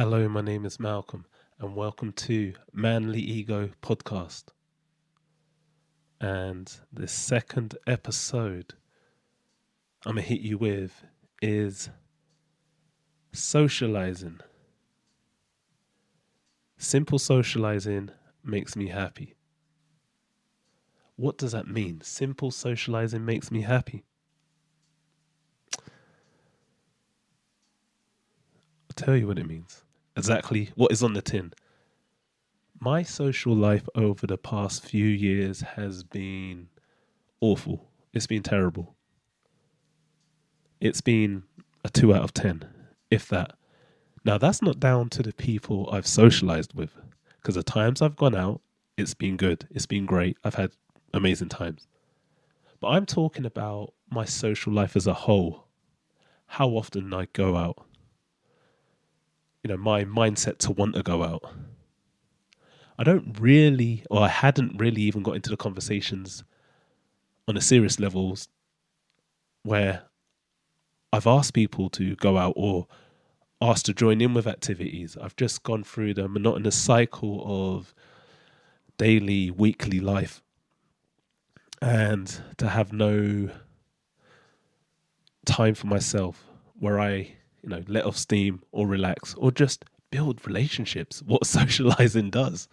Hello, my name is Malcolm, and welcome to Manly Ego Podcast. And the second episode I'm going to hit you with is socializing. Simple socializing makes me happy. What does that mean? Simple socializing makes me happy. I'll tell you what it means. Exactly what is on the tin. My social life over the past few years has been awful. It's been terrible. It's been a 2 out of 10, if that. Now, that's not down to the people I've socialized with, because the times I've gone out, it's been good. It's been great. I've had amazing times. But I'm talking about my social life as a whole, how often I go out, my mindset to want to go out. I hadn't really even got into the conversations on a serious level where I've asked people to go out or asked to join in with activities. I've just gone through the monotonous cycle of daily, weekly life, and to have no time for myself where I, let off steam or relax or just build relationships, what socializing does.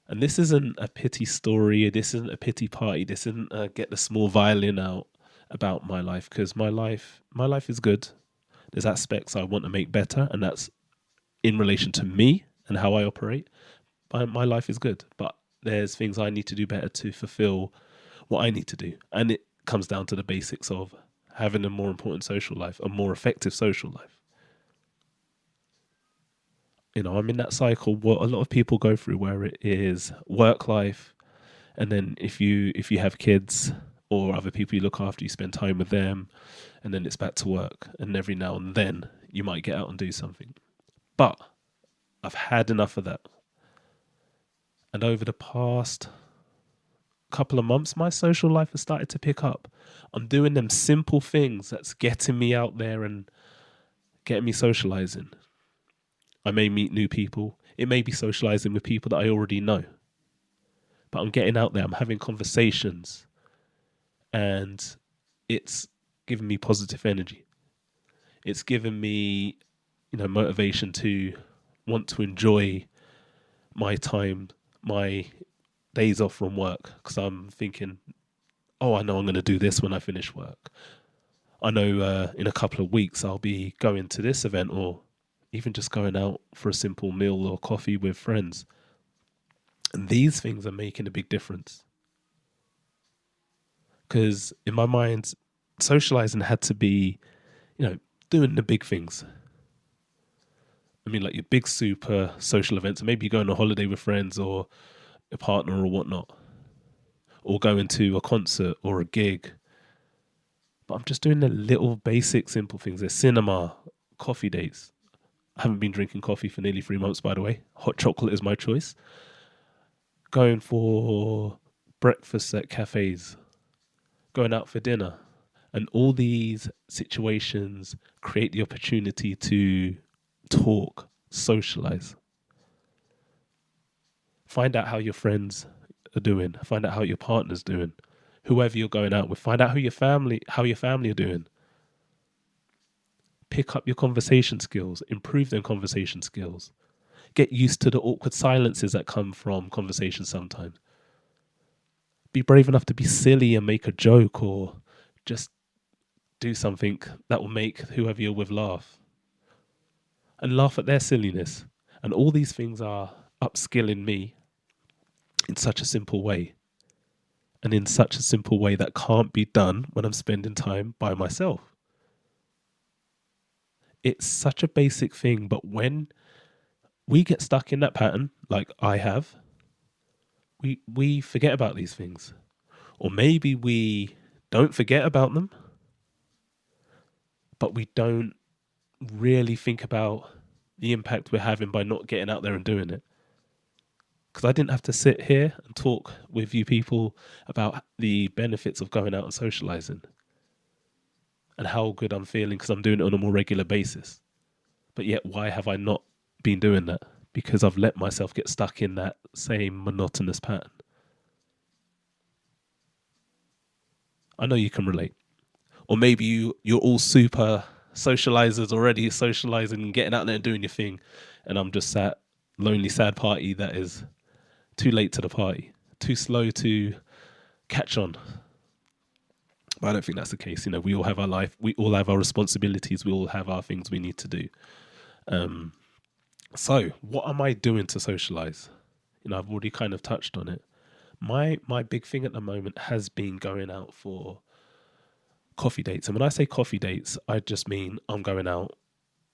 And this isn't a pity story. This isn't a pity party. This isn't a get the small violin out about my life, because my life is good. There's aspects I want to make better, and that's in relation to me and how I operate. My life is good, but there's things I need to do better to fulfill what I need to do. And it comes down to the basics of having a more important social life, a more effective social life. I'm in that cycle what a lot of people go through, where it is work life, and then if you have kids or other people you look after, you spend time with them, and then it's back to work. And every now and then you might get out and do something. But I've had enough of that. And over the past couple of months, my social life has started to pick up. I'm doing them simple things that's getting me out there and getting me socializing. I may meet new people. It may be socializing with people that I already know. But I'm getting out there. I'm having conversations. And it's giving me positive energy. It's given me, motivation to want to enjoy my time, my days off from work, because I'm thinking, I know I'm going to do this when I finish work. I know in a couple of weeks I'll be going to this event, or even just going out for a simple meal or coffee with friends. And these things are making a big difference. Because in my mind, socializing had to be, doing the big things. I mean, like your big super social events. Maybe you go on a holiday with friends or a partner or whatnot, or going to a concert or a gig. But I'm just doing the little basic simple things. There's cinema, coffee dates. I haven't been drinking coffee for nearly 3 months, by the way. Hot chocolate is my choice. Going for breakfast at cafes, going out for dinner. And all these situations create the opportunity to talk, socialize. Find out how your friends are doing. Find out how your partner's doing. Whoever you're going out with. Find out how your family are doing. Pick up your conversation skills. Improve them conversation skills. Get used to the awkward silences that come from conversations sometimes. Be brave enough to be silly and make a joke, or just do something that will make whoever you're with laugh. And laugh at their silliness. And all these things are upskilling me in such a simple way. And in such a simple way that can't be done when I'm spending time by myself. It's such a basic thing, but when we get stuck in that pattern, like I have, we forget about these things. Or maybe we don't forget about them, but we don't really think about the impact we're having by not getting out there and doing it. Because I didn't have to sit here and talk with you people about the benefits of going out and socializing and how good I'm feeling because I'm doing it on a more regular basis. But yet, why have I not been doing that? Because I've let myself get stuck in that same monotonous pattern. I know you can relate. Or maybe you're all super socializers already, socializing and getting out there and doing your thing, and I'm just that lonely, sad party that is too late to the party, too slow to catch on. But I don't think that's the case. You know, we all have our life, we all have our responsibilities, we all have our things we need to do. So, what am I doing to socialize? You know, I've already kind of touched on it. My big thing at the moment has been going out for coffee dates. And when I say coffee dates, I just mean I'm going out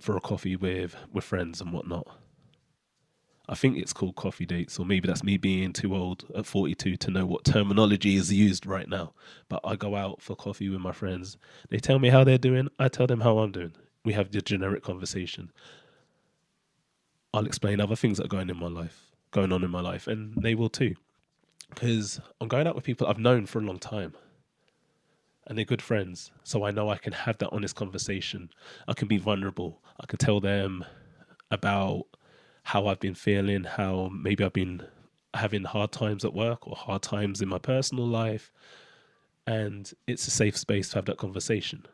for a coffee with friends and whatnot. I think it's called coffee dates, or maybe that's me being too old at 42 to know what terminology is used right now. But I go out for coffee with my friends. They tell me how they're doing. I tell them how I'm doing. We have the generic conversation. I'll explain other things that are going on in my life, and they will too. Because I'm going out with people I've known for a long time, and they're good friends. So I know I can have that honest conversation. I can be vulnerable. I can tell them about how I've been feeling, how maybe I've been having hard times at work or hard times in my personal life. And it's a safe space to have that conversation.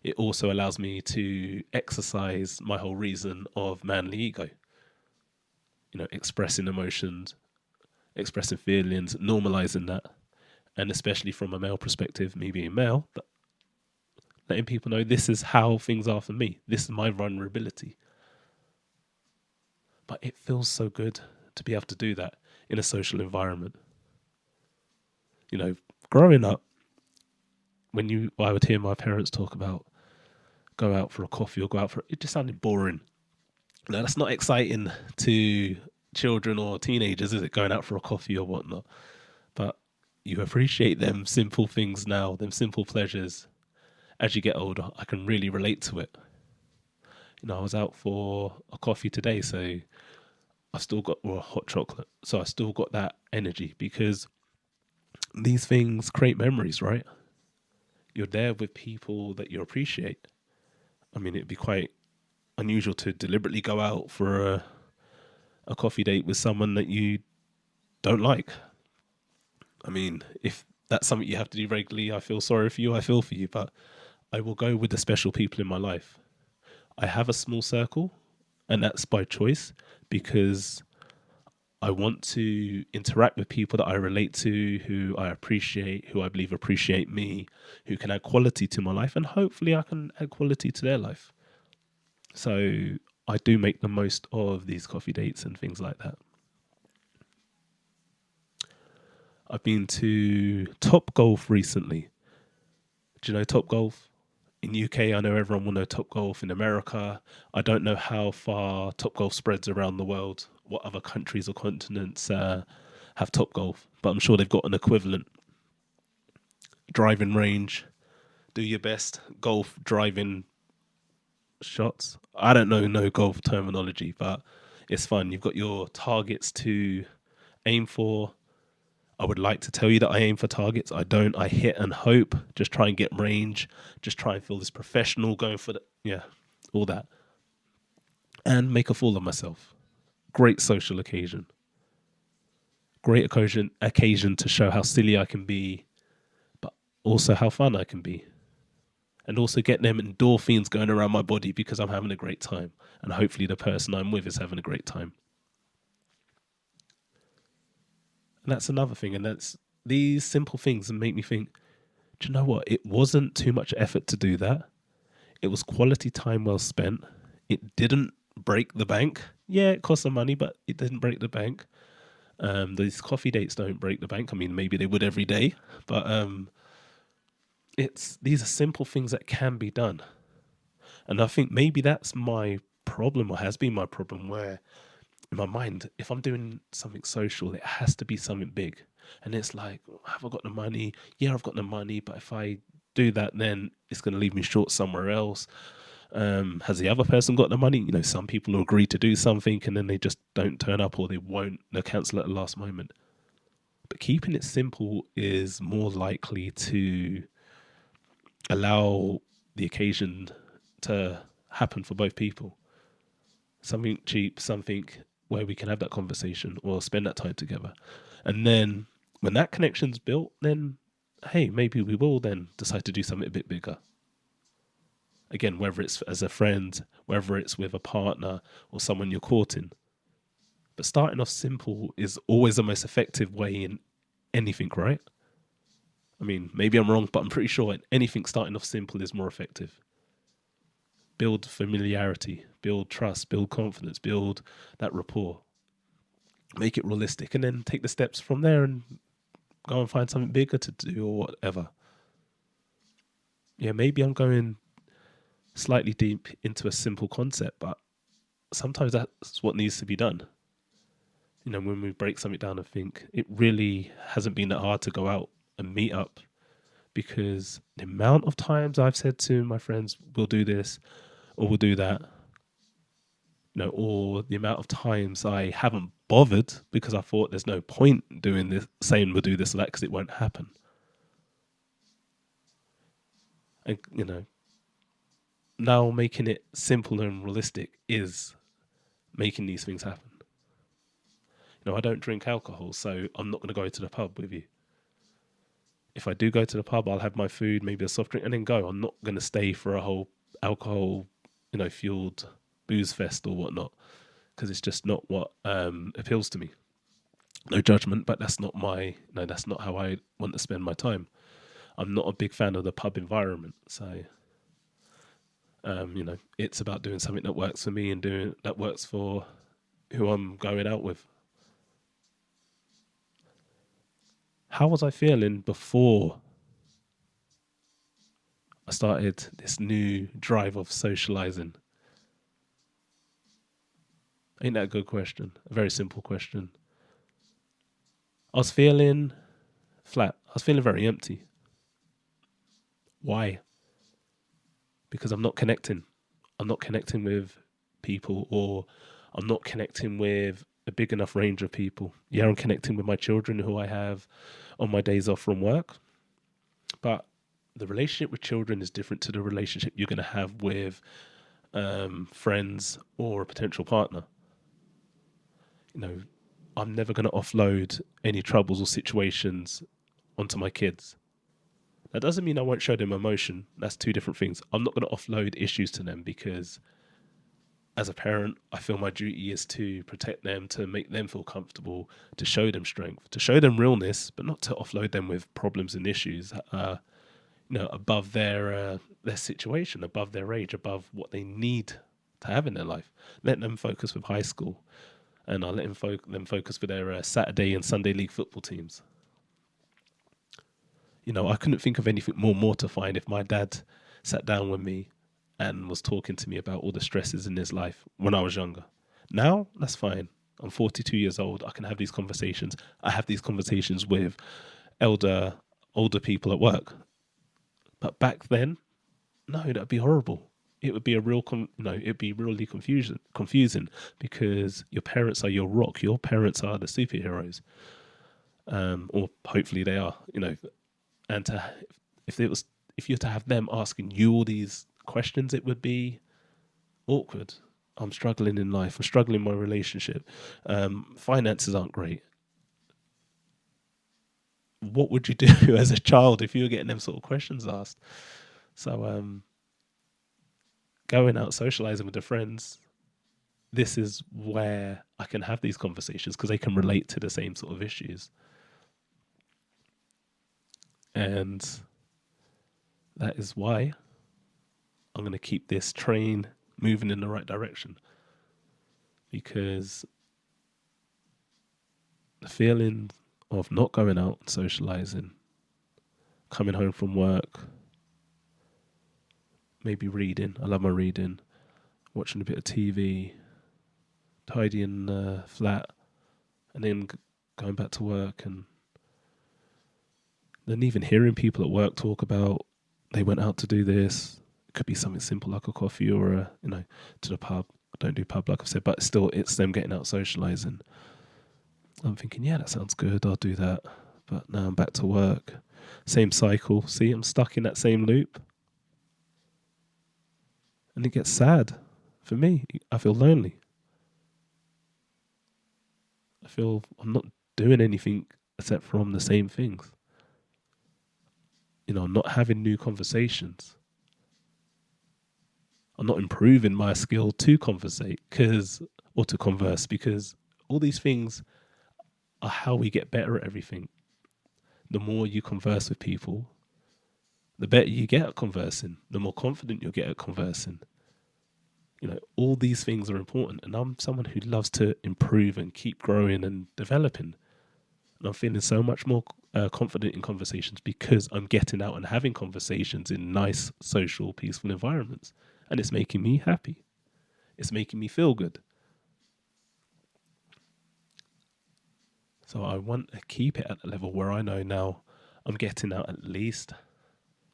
It also allows me to exercise my whole reason of manly ego. You know, expressing emotions, expressing feelings, normalizing that. And especially from a male perspective, me being male, letting people know this is how things are for me. This is my vulnerability. But it feels so good to be able to do that in a social environment. You know, growing up, I would hear my parents talk about go out for a coffee or go out for it just sounded boring. Now that's not exciting to children or teenagers, is it? Going out for a coffee or whatnot. But you appreciate them simple things now, them simple pleasures. As you get older, I can really relate to it. You know, I was out for a coffee today, so I still got hot chocolate. So I still got that energy because these things create memories, right? You're there with people that you appreciate. I mean, it'd be quite unusual to deliberately go out for a coffee date with someone that you don't like. I mean, if that's something you have to do regularly, I feel sorry for you, I feel for you, but I will go with the special people in my life. I have a small circle, and that's by choice because I want to interact with people that I relate to, who I appreciate, who I believe appreciate me, who can add quality to my life, and hopefully I can add quality to their life. So I do make the most of these coffee dates and things like that. I've been to Top Golf recently. Do you know Top Golf? In UK, I know everyone will know Top Golf. In America, I don't know how far Top Golf spreads around the world, what other countries or continents have Top Golf, but I'm sure they've got an equivalent. Driving range, do your best golf driving shots. I don't know no golf terminology, but it's fun. You've got your targets to aim for. I would like to tell you that I aim for targets. I don't. I hit and hope. Just try and get range. Just try and feel this professional going for all that. And make a fool of myself. Great social occasion. Great occasion to show how silly I can be, but also how fun I can be. And also get them endorphins going around my body because I'm having a great time. And hopefully the person I'm with is having a great time. And that's another thing. And that's these simple things that make me think, do you know what? It wasn't too much effort to do that. It was quality time well spent. It didn't break the bank. Yeah, it cost some money, but it didn't break the bank. These coffee dates don't break the bank. I mean, maybe they would every day, but these are simple things that can be done. And I think maybe that's my problem, or has been my problem, where in my mind, if I'm doing something social, it has to be something big. And it's like, have I got the money? Yeah, I've got the money, but if I do that, then it's going to leave me short somewhere else. Has the other person got the money? You know, some people will agree to do something and then they just don't turn up, or they'll cancel at the last moment. But keeping it simple is more likely to allow the occasion to happen for both people. Something cheap, something where we can have that conversation or spend that time together. And then when that connection's built, then hey, maybe we will then decide to do something a bit bigger. Again, whether it's as a friend, whether it's with a partner or someone you're courting. But starting off simple is always the most effective way in anything, right? I mean, maybe I'm wrong, but I'm pretty sure anything starting off simple is more effective. Build familiarity, build trust, build confidence, build that rapport. Make it realistic, and then take the steps from there and go and find something bigger to do or whatever. Yeah, maybe I'm going slightly deep into a simple concept, but sometimes that's what needs to be done. You know, when we break something down and think, it really hasn't been that hard to go out and meet up, because the amount of times I've said to my friends, we'll do this or we'll do that, you know, or the amount of times I haven't bothered because I thought there's no point doing this, saying we'll do this or that, because it won't happen. And, you know, now making it simple and realistic is making these things happen. You know, I don't drink alcohol, so I'm not going to go to the pub with you. If I do go to the pub, I'll have my food, maybe a soft drink, and then go. I'm not going to stay for a whole alcohol, you know, fueled booze fest or whatnot, because it's just not what appeals to me. No judgment, but that's not how I want to spend my time. I'm not a big fan of the pub environment, so you know, it's about doing something that works for me and doing that works for who I'm going out with. How was I feeling before I started this new drive of socializing? Ain't that a good question? A very simple question. I was feeling flat. I was feeling very empty. Why? Because I'm not connecting. I'm not connecting with people, or I'm not connecting with a big enough range of people. Yeah, I'm connecting with my children who I have on my days off from work. But the relationship with children is different to the relationship you're going to have with friends or a potential partner. You know, I'm never going to offload any troubles or situations onto my kids. That doesn't mean I won't show them emotion. That's two different things. I'm not going to offload issues to them, because as a parent, I feel my duty is to protect them, to make them feel comfortable, to show them strength, to show them realness, but not to offload them with problems and issues, you know, above their situation, above their age, above what they need to have in their life. Let them focus with high school, and I'll let them focus with their Saturday and Sunday league football teams. You know, I couldn't think of anything more mortifying if my dad sat down with me and was talking to me about all the stresses in his life when I was younger. Now, that's fine. I'm 42 years old. I can have these conversations. I have these conversations with older people at work. But back then, no, that'd be horrible. It would be it'd be really confusing, because your parents are your rock. Your parents are the superheroes, or hopefully they are. You know, and if you're to have them asking you all these questions, it would be awkward. I'm struggling in life. I'm struggling in my relationship. Finances aren't great. What would you do as a child if you were getting them sort of questions asked? So going out socializing with the friends, this is where I can have these conversations, because they can relate to the same sort of issues. And that is why I'm going to keep this train moving in the right direction, because the feeling of not going out and socializing, coming home from work, maybe reading. I love my reading, watching a bit of TV, tidying the flat, and then going back to work, and then even hearing people at work talk about they went out to do this. It could be something simple like a coffee or to the pub. I don't do pub, like I've said, but still it's them getting out socializing. I'm thinking, yeah, that sounds good. I'll do that. But now I'm back to work. Same cycle. See, I'm stuck in that same loop. And it gets sad for me. I feel lonely. I feel I'm not doing anything except from the same things. I'm not having new conversations. I'm not improving my skill to conversate or to converse because all these things are how we get better at everything. The more you converse with people, the better you get at conversing, the more confident you'll get at conversing. All these things are important. And I'm someone who loves to improve and keep growing and developing. And I'm feeling so much more confident in conversations because I'm getting out and having conversations in nice, social, peaceful environments. And it's making me happy. It's making me feel good. So I want to keep it at the level where I know now I'm getting out at least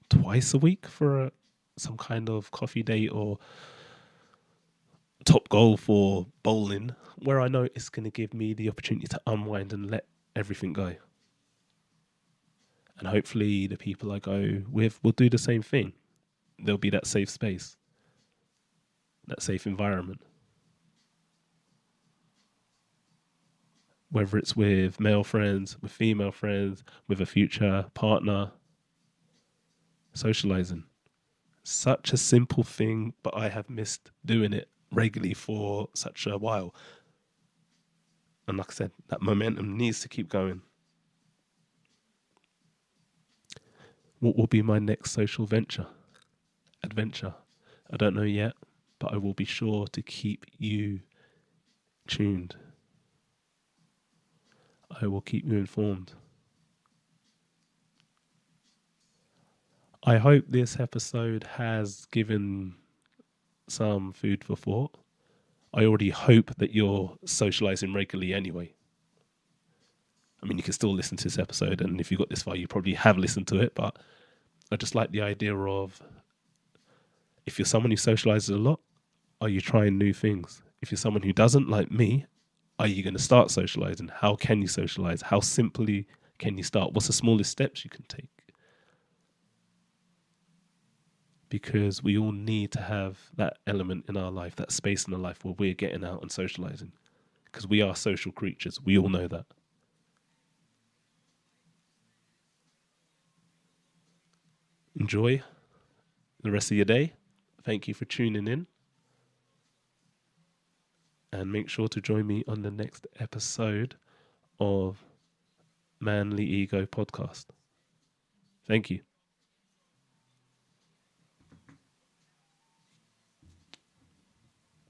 twice a week for some kind of coffee date or top goal for bowling, where I know it's going to give me the opportunity to unwind and let everything go. And hopefully the people I go with will do the same thing. There'll be that safe space, that safe environment. Whether it's with male friends, with female friends, with a future partner, socializing. Such a simple thing, but I have missed doing it regularly for such a while. And like I said, that momentum needs to keep going. What will be my next social adventure? I don't know yet, but I will be sure to keep you tuned. I will keep you informed. I hope this episode has given some food for thought. I already hope that you're socializing regularly anyway. I mean, you can still listen to this episode, and if you got this far, you probably have listened to it, but I just like the idea of, if you're someone who socializes a lot, are you trying new things? If you're someone who doesn't, like me, are you going to start socializing? How can you socialize? How simply can you start? What's the smallest steps you can take? Because we all need to have that element in our life, that space in our life where we're getting out and socializing. Because we are social creatures. We all know that. Enjoy the rest of your day. Thank you for tuning in. And make sure to join me on the next episode of Manly Ego Podcast. Thank you.